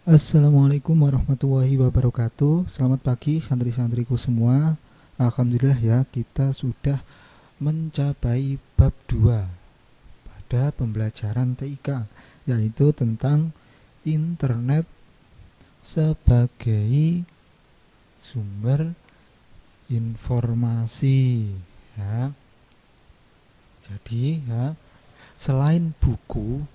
Assalamualaikum warahmatullahi wabarakatuh. Selamat pagi santri-santriku semua. Alhamdulillah ya, kita sudah mencapai bab 2 pada pembelajaran TIK, yaitu tentang internet sebagai sumber informasi ya. Jadi ya, selain buku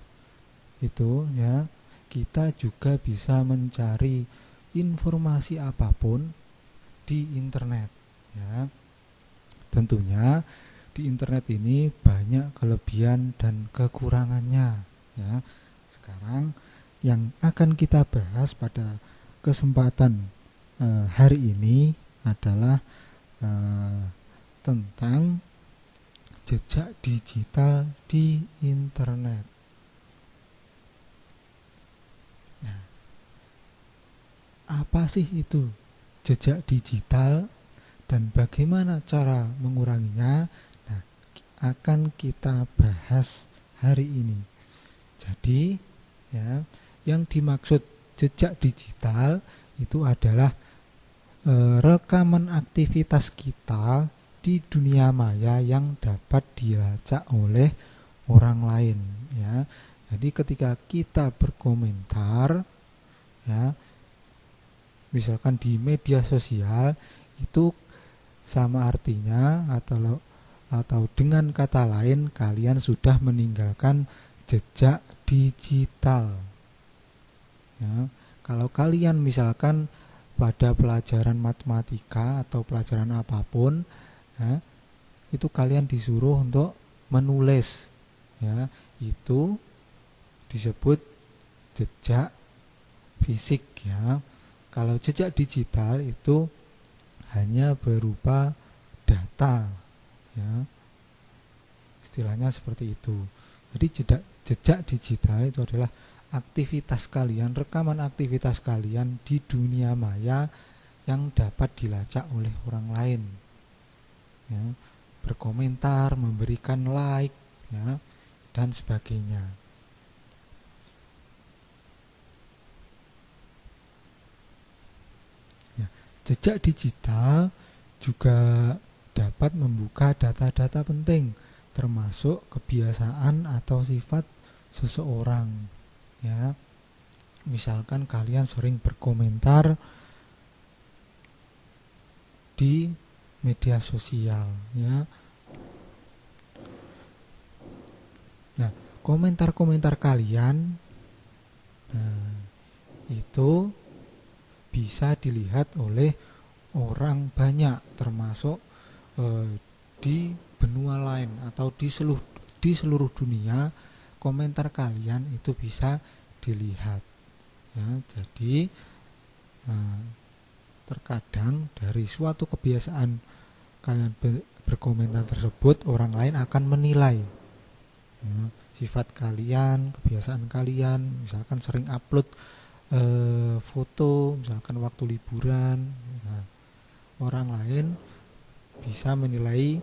itu ya, kita juga bisa mencari informasi apapun di internet ya. Tentunya di internet ini banyak kelebihan dan kekurangannya ya. Sekarang yang akan kita bahas pada kesempatan hari ini adalah tentang jejak digital di internet. Apa sih itu jejak digital dan bagaimana cara menguranginya? Nah, akan kita bahas hari ini. Jadi, ya, yang dimaksud jejak digital itu adalah rekaman aktivitas kita di dunia maya yang dapat dilacak oleh orang lain, ya. Jadi ketika kita berkomentar, ya, misalkan di media sosial, itu sama artinya atau dengan kata lain kalian sudah meninggalkan jejak digital ya. Kalau kalian misalkan pada pelajaran matematika atau pelajaran apapun ya, itu kalian disuruh untuk menulis ya, itu disebut jejak fisik ya. Kalau jejak digital itu hanya berupa data ya, istilahnya seperti itu. Jadi jejak digital itu adalah aktivitas kalian, rekaman aktivitas kalian di dunia maya yang dapat dilacak oleh orang lain ya, berkomentar, memberikan like ya, dan sebagainya. Jejak digital juga dapat membuka data-data penting, termasuk kebiasaan atau sifat seseorang ya. Misalkan kalian sering berkomentar di media sosial ya. Nah, komentar-komentar kalian itu bisa dilihat oleh orang banyak, termasuk di benua lain atau di seluruh dunia. Komentar kalian itu bisa dilihat ya. Jadi terkadang dari suatu kebiasaan kalian berkomentar tersebut, orang lain akan menilai ya, sifat kalian, kebiasaan kalian. Misalkan sering upload foto misalkan waktu liburan, nah, orang lain bisa menilai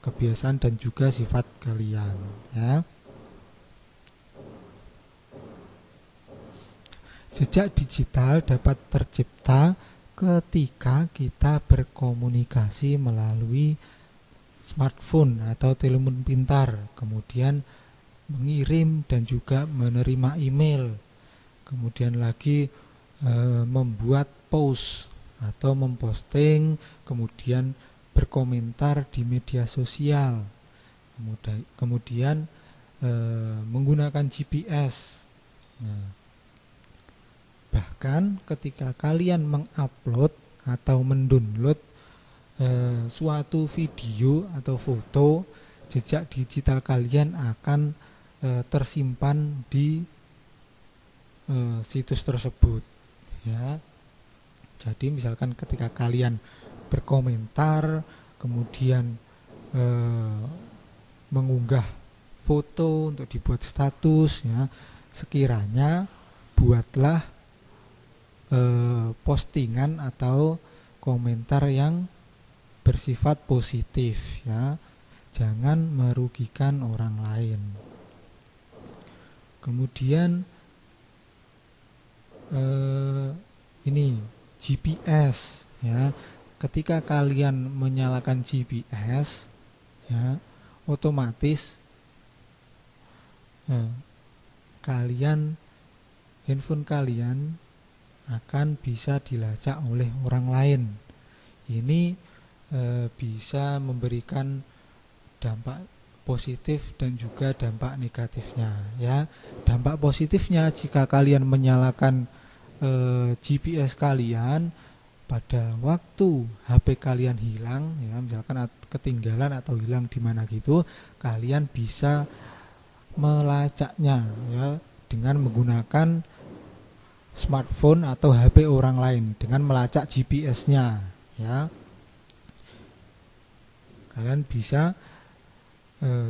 kebiasaan dan juga sifat kalian ya. Jejak digital dapat tercipta ketika kita berkomunikasi melalui smartphone atau telepon pintar, kemudian mengirim dan juga menerima email, kemudian lagi membuat post atau memposting, kemudian berkomentar di media sosial, kemudian menggunakan GPS. Nah, bahkan ketika kalian mengupload atau mendownload suatu video atau foto, jejak digital kalian akan tersimpan di situs tersebut ya. Jadi misalkan ketika kalian berkomentar, kemudian mengunggah foto untuk dibuat status ya, sekiranya buatlah postingan atau komentar yang bersifat positif ya, jangan merugikan orang lain. Kemudian ini GPS ya. Ketika kalian menyalakan GPS ya, otomatis handphone kalian akan bisa dilacak oleh orang lain. Ini bisa memberikan dampak positif dan juga dampak negatifnya ya. Dampak positifnya, jika kalian menyalakan GPS kalian pada waktu HP kalian hilang ya, misalkan ketinggalan atau hilang di mana gitu, kalian bisa melacaknya ya dengan menggunakan smartphone atau HP orang lain dengan melacak GPS-nya ya. Kalian bisa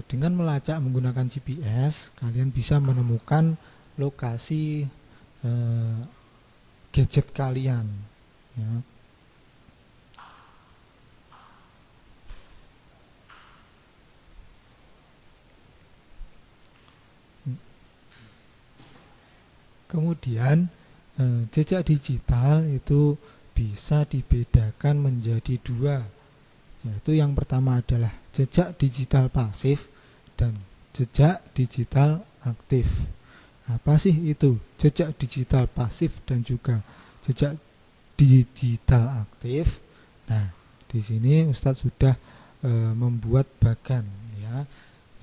dengan melacak menggunakan GPS, kalian bisa menemukan lokasi gadget kalian ya. Kemudian jejak digital itu bisa dibedakan menjadi dua, yaitu yang pertama adalah jejak digital pasif dan jejak digital aktif. Apa sih itu jejak digital pasif dan juga jejak digital aktif? Nah, di sini Ustadz sudah membuat bagan ya.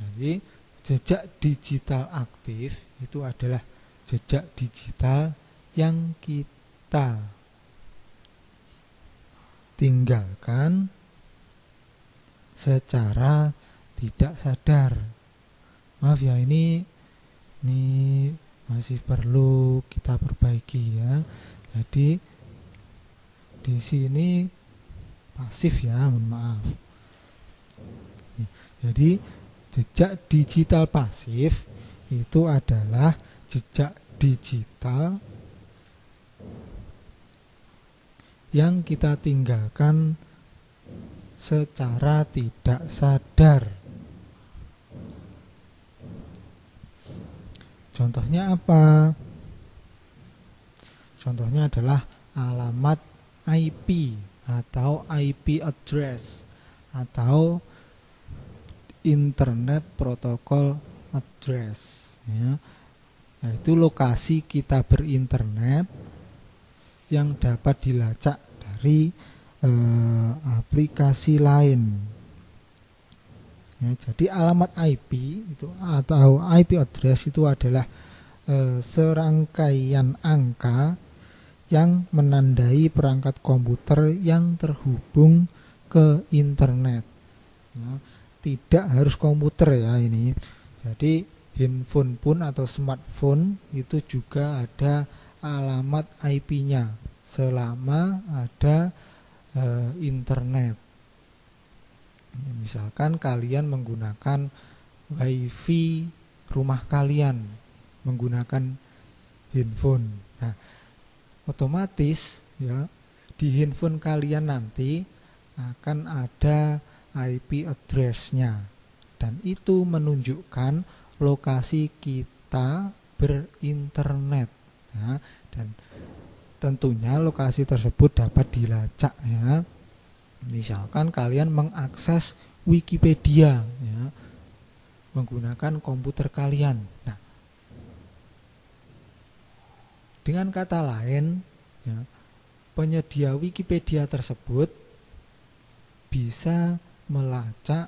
Jadi jejak digital aktif itu adalah jejak digital yang kita tinggalkan secara tidak sadar. Maaf ya, ini masih perlu kita perbaiki ya. Jadi di sini pasif ya, mohon maaf. Jadi jejak digital pasif itu adalah jejak digital yang kita tinggalkan secara tidak sadar. Contohnya apa? Contohnya adalah alamat IP atau IP address atau Internet Protocol Address ya. Yaitu lokasi kita berinternet yang dapat dilacak dari aplikasi lain ya. Jadi alamat IP itu atau IP address itu adalah serangkaian angka yang menandai perangkat komputer yang terhubung ke internet ya. Tidak harus komputer ya ini. Jadi handphone pun atau smartphone itu juga ada alamat IP-nya selama ada internet. Misalkan kalian menggunakan wifi rumah kalian menggunakan handphone. Nah, otomatis ya di handphone kalian nanti akan ada IP address-nya dan itu menunjukkan lokasi kita berinternet ya. Dan tentunya lokasi tersebut dapat dilacak ya. Misalkan kalian mengakses Wikipedia ya, menggunakan komputer kalian. Nah, dengan kata lain ya, penyedia Wikipedia tersebut bisa melacak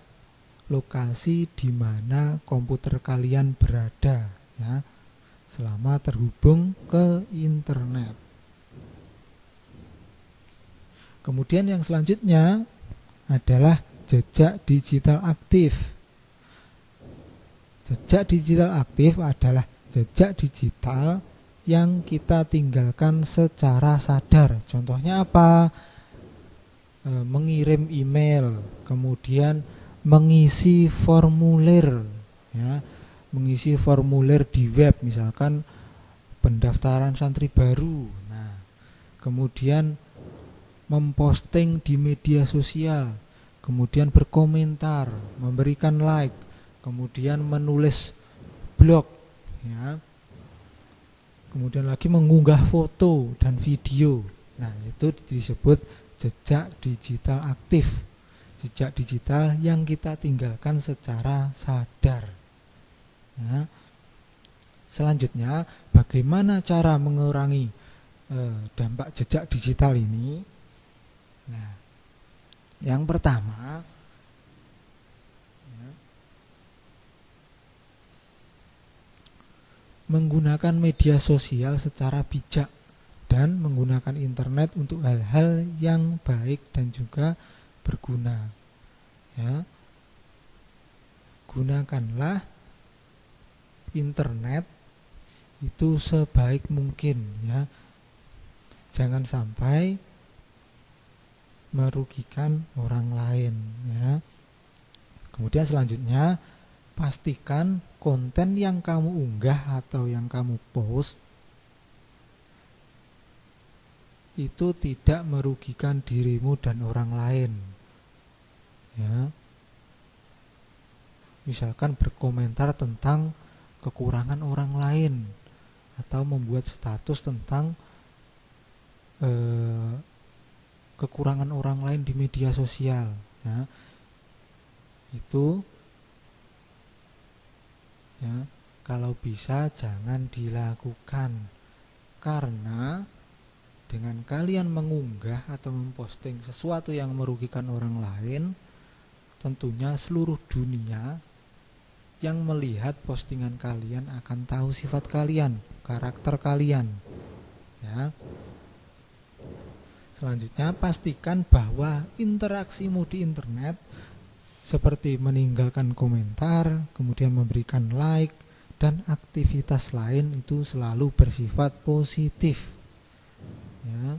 lokasi di mana komputer kalian berada ya, selama terhubung ke internet. Kemudian yang selanjutnya adalah jejak digital aktif. Jejak digital aktif adalah jejak digital yang kita tinggalkan secara sadar. Contohnya apa? Mengirim email, kemudian mengisi formulir ya, mengisi formulir di web, misalkan pendaftaran santri baru. Nah, kemudian memposting di media sosial, kemudian berkomentar, memberikan like, kemudian menulis blog ya. Kemudian lagi mengunggah foto dan video. Nah, itu disebut jejak digital aktif. Jejak digital yang kita tinggalkan secara sadar. Nah, selanjutnya, bagaimana cara mengurangi dampak jejak digital ini? Nah, yang pertama, menggunakan media sosial secara bijak dan menggunakan internet untuk hal-hal yang baik dan juga berguna. Ya, gunakanlah internet itu sebaik mungkin, ya. Jangan sampai merugikan orang lain, ya. Kemudian selanjutnya, pastikan konten yang kamu unggah atau yang kamu post itu tidak merugikan dirimu dan orang lain, ya. Misalkan berkomentar tentang kekurangan orang lain atau membuat status tentang kekurangan orang lain di media sosial, ya. Itu, ya, kalau bisa jangan dilakukan, karena dengan kalian mengunggah atau memposting sesuatu yang merugikan orang lain, tentunya seluruh dunia yang melihat postingan kalian akan tahu sifat kalian, karakter kalian, ya. Selanjutnya, pastikan bahwa interaksimu di internet seperti meninggalkan komentar, kemudian memberikan like, dan aktivitas lain itu selalu bersifat positif, ya.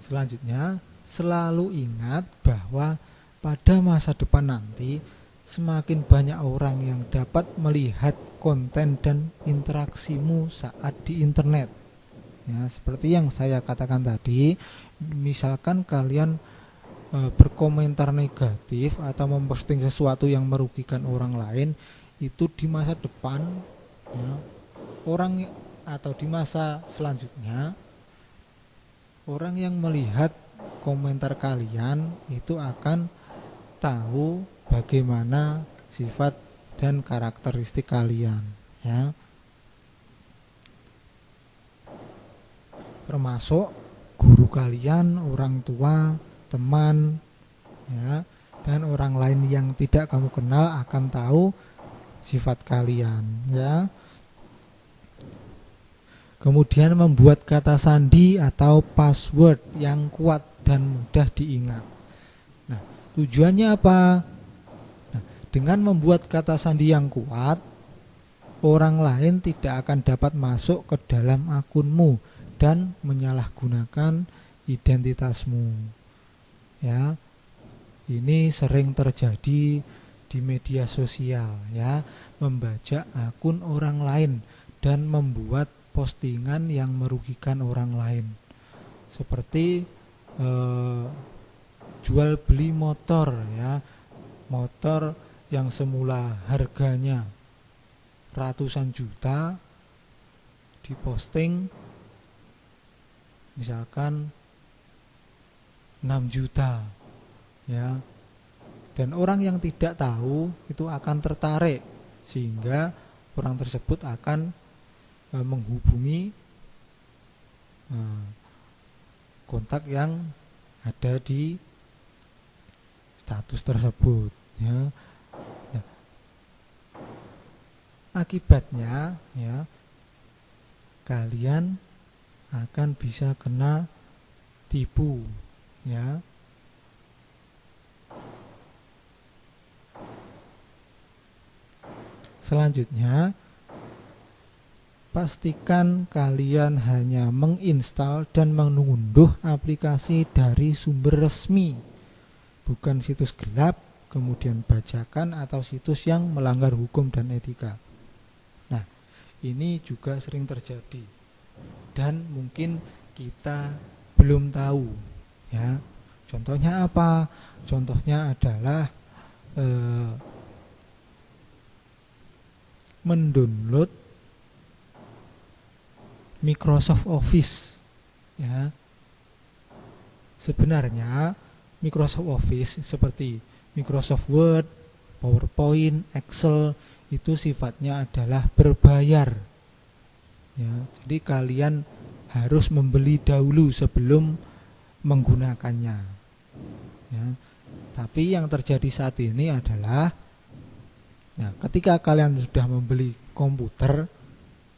Selanjutnya, selalu ingat bahwa pada masa depan nanti semakin banyak orang yang dapat melihat konten dan interaksimu saat di internet. Ya, seperti yang saya katakan tadi, misalkan kalian berkomentar negatif atau memposting sesuatu yang merugikan orang lain, itu di masa depan, ya, orang atau di masa selanjutnya, orang yang melihat komentar kalian itu akan tahu bagaimana sifat dan karakteristik kalian, ya. Termasuk guru kalian, orang tua, teman, ya, dan orang lain yang tidak kamu kenal akan tahu sifat kalian, ya. Kemudian membuat kata sandi atau password yang kuat dan mudah diingat. Nah, tujuannya apa? Nah, dengan membuat kata sandi yang kuat, orang lain tidak akan dapat masuk ke dalam akunmu dan menyalahgunakan identitasmu, ya. Ini sering terjadi di media sosial, ya, membajak akun orang lain dan membuat postingan yang merugikan orang lain, seperti jual beli motor, ya, motor yang semula harganya ratusan juta diposting misalkan 6 juta, ya, dan orang yang tidak tahu itu akan tertarik sehingga orang tersebut akan menghubungi kontak yang ada di status tersebut, ya. Nah, akibatnya, ya, kalian akan bisa kena tipu, ya. Selanjutnya, pastikan kalian hanya menginstal dan mengunduh aplikasi dari sumber resmi, bukan situs gelap, kemudian bajakan atau situs yang melanggar hukum dan etika. Nah, ini juga sering terjadi dan mungkin kita belum tahu, ya. Contohnya apa? Contohnya adalah mendownload Microsoft Office ya. Sebenarnya Microsoft Office seperti Microsoft Word, PowerPoint, Excel itu sifatnya adalah berbayar ya. Jadi kalian harus membeli dahulu sebelum menggunakannya ya. Tapi yang terjadi saat ini adalah ya, ketika kalian sudah membeli komputer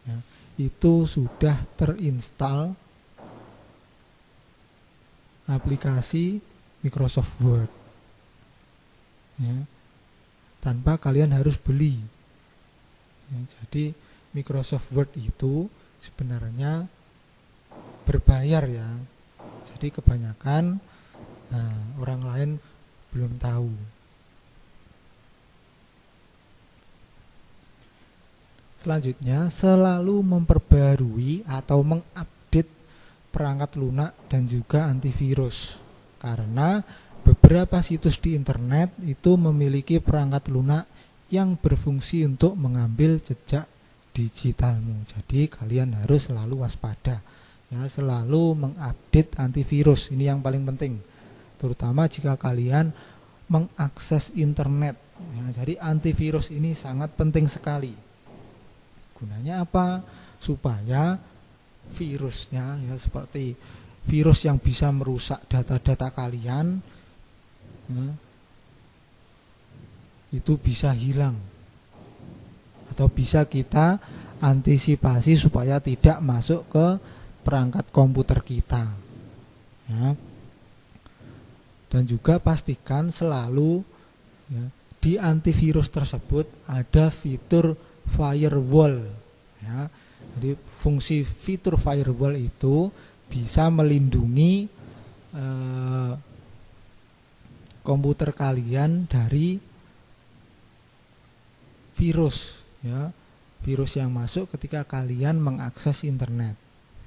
ya, itu sudah terinstall aplikasi Microsoft Word ya, tanpa kalian harus beli ya. Jadi Microsoft Word itu sebenarnya berbayar ya. Jadi kebanyakan orang lain belum tahu. Selanjutnya, selalu memperbarui atau mengupdate perangkat lunak dan juga antivirus. Karena beberapa situs di internet itu memiliki perangkat lunak yang berfungsi untuk mengambil jejak digitalmu. Jadi kalian harus selalu waspada. Ya, selalu mengupdate antivirus. Ini yang paling penting. Terutama jika kalian mengakses internet. Ya, jadi antivirus ini sangat penting sekali. Gunanya apa? Supaya virusnya ya, seperti virus yang bisa merusak data-data kalian ya, itu bisa hilang atau bisa kita antisipasi supaya tidak masuk ke perangkat komputer kita ya. Dan juga pastikan selalu ya, di antivirus tersebut ada fitur firewall ya. Jadi fungsi fitur firewall itu bisa melindungi komputer kalian dari virus ya, virus yang masuk ketika kalian mengakses internet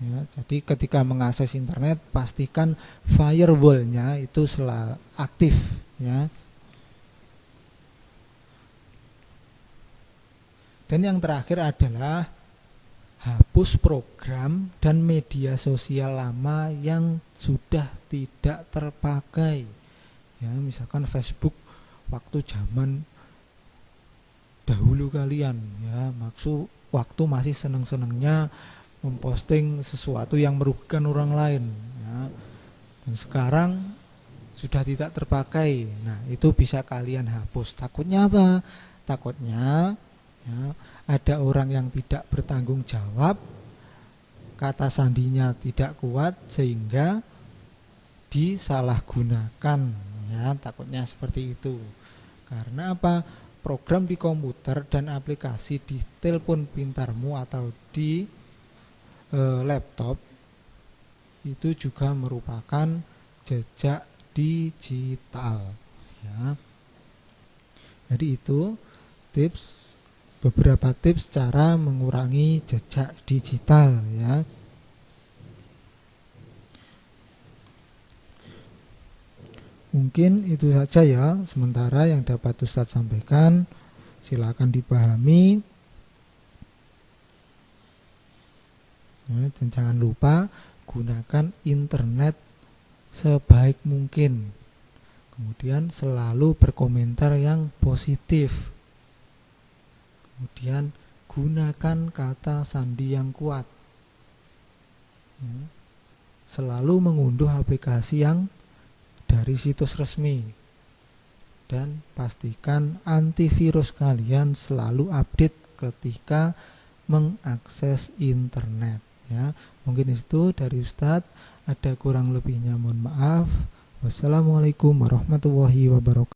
ya. Jadi ketika mengakses internet pastikan firewallnya itu selalu aktif ya. Dan yang terakhir adalah hapus program dan media sosial lama yang sudah tidak terpakai. Ya, misalkan Facebook waktu zaman dahulu kalian ya, maksud waktu masih seneng-senengnya memposting sesuatu yang merugikan orang lain ya. Dan sekarang sudah tidak terpakai. Nah, itu bisa kalian hapus. Takutnya apa? Takutnya ya, ada orang yang tidak bertanggung jawab, kata sandinya tidak kuat sehingga disalahgunakan ya, takutnya seperti itu. Karena apa? Program di komputer dan aplikasi di telepon pintarmu atau di laptop itu juga merupakan jejak digital ya. Jadi itu beberapa tips cara mengurangi jejak digital ya. Mungkin itu saja ya sementara yang dapat Ustadz sampaikan. Silakan dipahami ya, dan jangan lupa gunakan internet sebaik mungkin. Kemudian selalu berkomentar yang positif. Kemudian gunakan kata sandi yang kuat ya. Selalu mengunduh aplikasi yang dari situs resmi. Dan pastikan antivirus kalian selalu update ketika mengakses internet ya. Mungkin itu dari Ustadz. Ada kurang lebihnya mohon maaf. Wassalamualaikum warahmatullahi wabarakatuh.